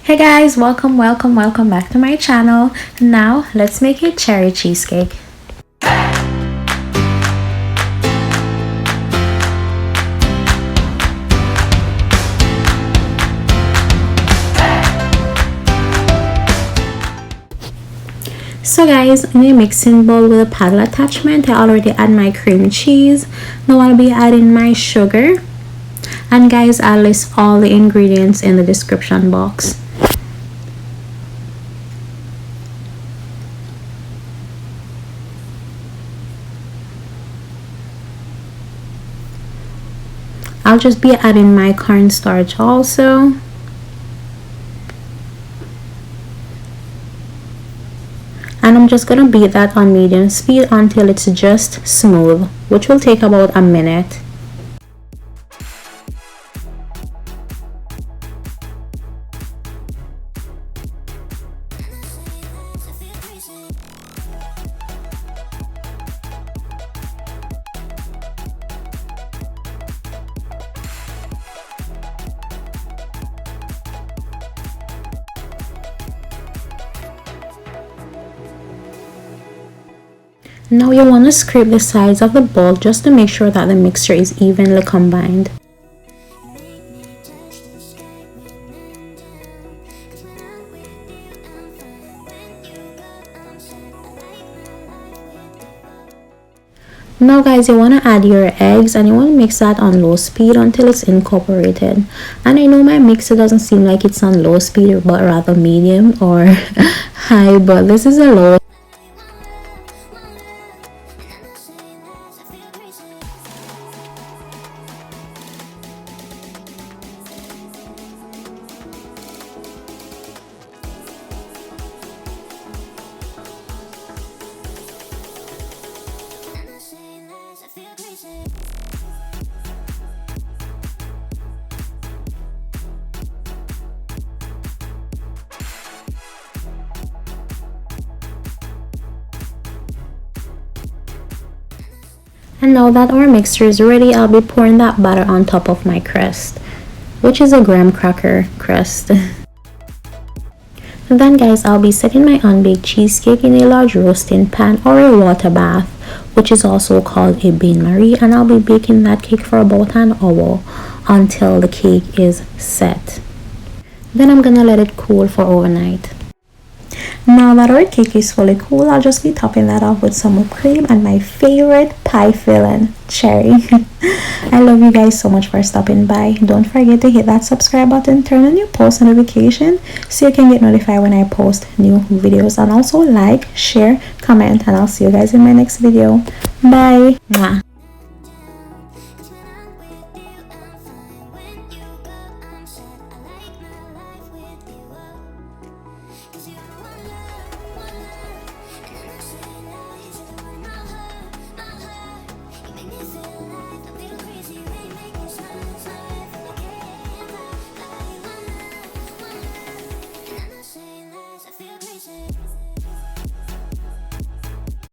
Hey guys, welcome back to my channel. Now let's make a cherry cheesecake. So guys, in a mixing bowl with a paddle attachment, I already add my cream cheese. Now I'll be adding my sugar. And guys, I'll list all the ingredients in the description box. I'll just be adding my cornstarch also. And I'm just gonna beat that on medium speed until it's just smooth, which will take about a minute. Now you want to scrape the sides of the bowl just to make sure that the mixture is evenly combined. Now guys, you want to add your eggs and you want to mix that on low speed until it's incorporated. And I know my mixer doesn't seem like it's on low speed but rather medium or high, but this is a low. And now that our mixture is ready, I'll be pouring that batter on top of my crust, which is a graham cracker crust. And then guys, I'll be setting my unbaked cheesecake in a large roasting pan or a water bath, which is also called a bain-marie, and I'll be baking that cake for about an hour until the cake is set. Then I'm gonna let it cool for overnight. Now that our cake is fully cool, I'll just be topping that off with some whipped cream and my favorite pie filling, cherry. I love you guys so much for stopping by. Don't forget to hit that subscribe button, turn on your post notification so you can get notified when I post new videos, and also like, share, comment, and I'll see you guys in my next video. Bye. Mwah.